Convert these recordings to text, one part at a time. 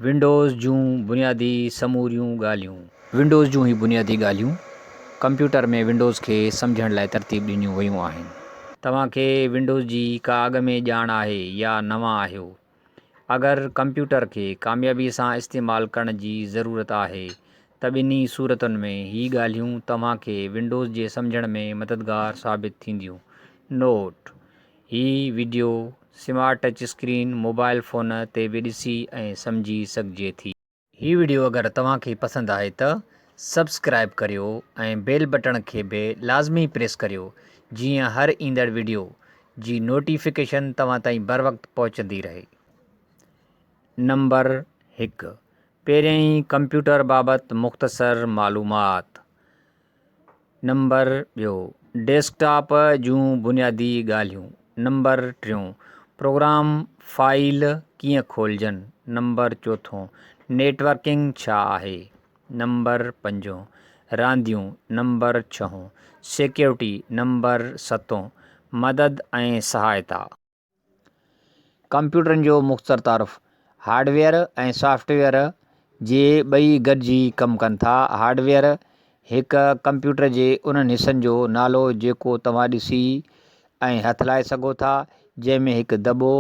Windows जूं बुनियादी समूरियूं ॻाल्हियूं। विंडोज़ जूं ही बुनियादी ॻाल्हियूं कंप्यूटर में विंडोज़ खे सम्झण लाइ तरतीब ॾिनियूं वयूं आहिनि। तव्हांखे विंडोज़ जी का अॻ में ॼाण आहे या नवां आहियो। अगरि कंप्यूटर खे कामयाबी सां इस्तेमालु करण जी ज़रूरत आहे त ॿिन्ही सूरतुनि में ही ॻाल्हियूं तव्हांखे विंडोज़ जे सम्झण में मददगार साबित थींदियूं। नोट: ही video smart touch screen mobile phone ते बि ॾिसी ऐं सम्झी सघिजे थी। ही वीडियो अगरि तव्हांखे पसंदि आहे त सब्सक्राइब करियो ऐं बेल बटण खे बि लाज़मी प्रेस करियो जीअं हर ईंदड़ वीडियो जी नोटिफिकेशन तव्हां ताईं बर वक़्तु पहुचंदी रहे। नंबर 1, पहिरियों ई कंप्यूटर बाबति मुख़्तसर मालूमात। नंबर 2, डेस्कटॉप जूं बुनियादी ॻाल्हियूं। नंबर 3, प्रोग्राम फाइल कीअं खोलजनि। नंबर 4, नेटवर्किंग छा आहे। नंबर 5, रांदियूं। Number 6, security. नंबर 7, मदद ऐं सहायता। कंप्यूटरनि जो मुख़्तसर तारुफ़। हार्डवेयर ऐं सॉफ्टवेयर जे ॿई गॾिजी कमु कनि था। हार्डवेयर हिकु कंप्यूटर जे उन्हनि हिसनि जो नालो जेको तव्हां ॾिसी ऐं हथ लाए सघो था, जंहिंमें हिकु दॿो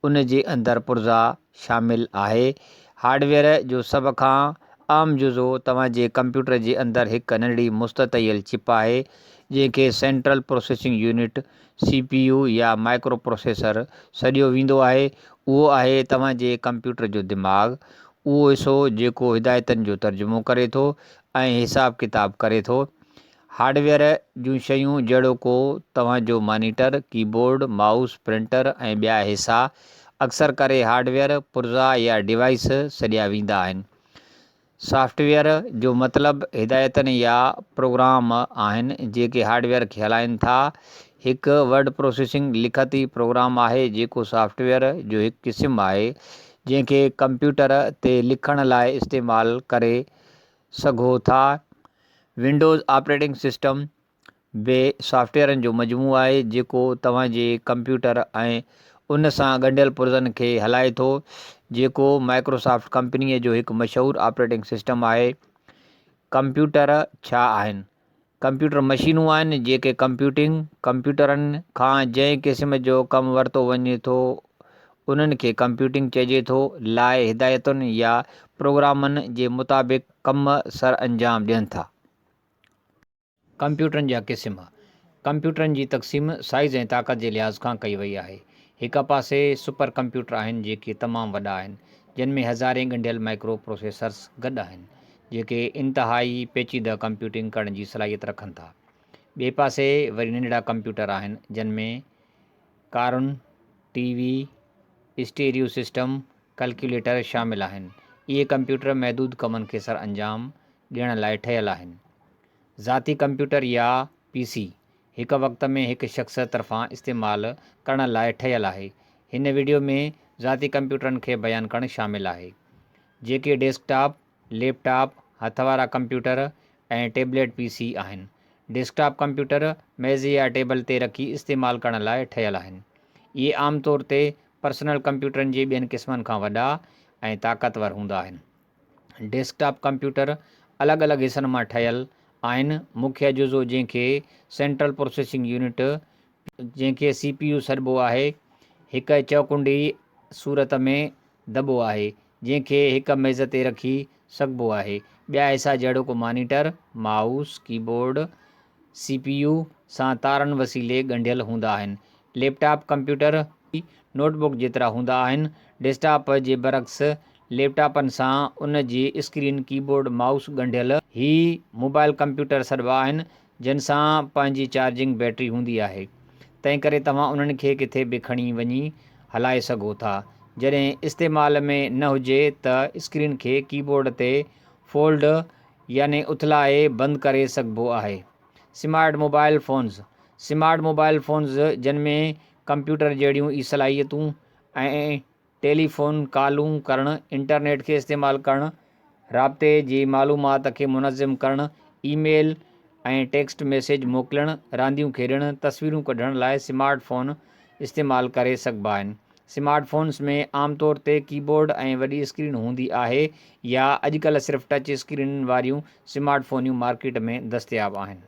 उन जे अंदरि पुर्ज़ा शामिल आहे। हार्डवेयर जो सभ खां आम जुज़ो तव्हांजे कंप्यूटर जे अंदरि हिकु नंढड़ी मुस्ततिल चिप आहे जंहिंखे सेंट्रल प्रोसेसिंग यूनिट CPU या माइक्रो प्रोसेसर सॾियो वेंदो आहे। उहो आहे तव्हांजे कंप्यूटर जो दिमाग़, उहो हिसो जेको हिदायतनि जो तर्जुमो करे थो ऐं हिसाब किताब करे थो। हार्डवेयर जूं शयूं जहिड़ोको तव्हांजो मॉनिटर, कीबोर्ड, माउस, प्रिंटर ऐं ॿिया हिसा अक्सर करे हार्डवेयर पुर्ज़ा या डिवाइस सॾिया वेंदा आहिनि। सॉफ्टवेयर जो मतिलबु हिदायतनि या प्रोग्राम आहिनि जेके हार्डवेयर खे हलाइनि था। हिकु वर्ड प्रोसेसिंग लिखती प्रोग्राम आहे जेको सॉफ्टवेयर जो हिकु क़िस्म आहे जंहिंखे कंप्यूटर ते लिखण लाइ इस्तेमालु करे सघो था। विंडोज़ ऑपरेटिंग सिस्टम बि सॉफ्टवेयरनि जो मजमूओ आहे जेको तव्हांजे कंप्यूटर ऐं उन सां ॻंढियल पुर्ज़नि खे हलाए थो, जेको माइक्रोसॉफ्ट कंपनीअ जो हिकु मशहूरु ऑपरेटिंग सिस्टम आहे। कंप्यूटर छा आहिनि? कंप्यूटर मशीनूं आहिनि जेके कंप्यूटरनि खां जंहिं क़िस्म जो कमु वरितो वञे थो उन्हनि खे कंप्यूटिंग चइजे थो, लाइ हिदायतुनि या प्रोग्रामनि जे मुताबिक़ कम सर अंजाम ॾियनि था। कंप्यूटरनि जा क़िस्म। कंप्यूटरनि जी तक़सीम साइज़ ऐं ताक़त जे लिहाज़ खां कई वई आहे। हिकु पासे सुपर कंप्यूटर आहिनि जेके तमामु वॾा आहिनि, जिन में हज़ारें ॻंढियल माइक्रो प्रोसेसर्स गॾु आहिनि जेके इंतिहाई पेचीदा कंप्यूटिंग करण जी सलाहियत रखनि था। ॿिए पासे वरी नंढड़ा कंप्यूटर आहिनि जिन में कारुनि, TV, स्टीरियो सिस्टम, कैलकुलेटर शामिल आहिनि। इहे कंप्यूटर महदूद कमनि खे सर अंजाम ॾियण लाइ ठहियल आहिनि। ज़ाती कंप्यूटर या PC हिकु वक़्त में हिकु शख़्स तरफ़ां इस्तेमालु करण लाइ ठहियल आहे। हिन वीडियो में ज़ाती कंप्यूटरनि खे बयानु करणु शामिल आहे जेके डेस्कटॉप, लैपटॉप, हथ वारा कंप्यूटर ऐं टैबलेट PC आहिनि। डेस्कटॉप कंप्यूटर मेज़ या टेबल ते रखी इस्तेमालु करण लाइ ठहियल आहिनि। इहे आमतौर ते पर्सनल कंप्यूटरनि जे ॿियनि क़िस्मनि खां वॾा ऐं ताक़तवर हूंदा आहिनि। डेस्कटॉप कंप्यूटर अलॻि अलॻि हिसनि मां ठहियल आहिनि। मुख्य जुज़ो जंहिंखे सेंट्रल प्रोसेसिंग यूनिट जंहिंखे CPU सॾिबो आहे, हिकु चौकुंडी सूरत में दॿो आहे जंहिंखे हिकु मेज़ ते रखी सघिबो आहे। ॿिया हिसा जहिड़ोको मॉनिटर, माउस, कीबोर्ड CPU सां तारनि वसीले ॻंढियल हूंदा आहिनि। लैपटॉप कंप्यूटर नोटबुक जेतिरा हूंदा आहिनि। डेस्कटॉप जे बरक्स लैपटॉपनि सां उन जी स्क्रीन, कीबोर्ड, माउस ॻंढियल ही मोबाइल कंप्यूटर सॾिबा आहिनि जिन सां पंहिंजी चार्जिंग बैटरी हूंदी आहे। तंहिं करे तव्हां उन्हनि खे किथे बि खणी वञी हलाए सघो था। जॾहिं इस्तेमाल में न हुजे त स्क्रीन खे कीबोर्ड ते फोल्ड याने उथलाए बंदि करे सघिबो आहे। Smart mobile phones. Smart mobile phones जिन में कंप्यूटर जहिड़ियूं ई सलाहियतूं ऐं टेलीफोन कॉलूं करणु, इंटरनेट खे इस्तेमालु करणु, राब्ते जी मालूमात खे मुनज़्ज़म करणु, ईमेल ऐं टेक्स्ट मैसेज मोकिलणु, रांदियूं खेॾणु, तस्वीरूं कढण लाइ स्मार्ट फ़ोन इस्तेमालु करे सघिबा आहिनि। स्मार्टफोन्स में आमतौर ते कीबोर्ड ऐं वॾी स्क्रीन हूंदी आहे या अॼुकल्ह सिर्फ़ु टच स्क्रीन वारियूं स्मार्टफोनियूं मार्केट में दस्तियाब आहिनि।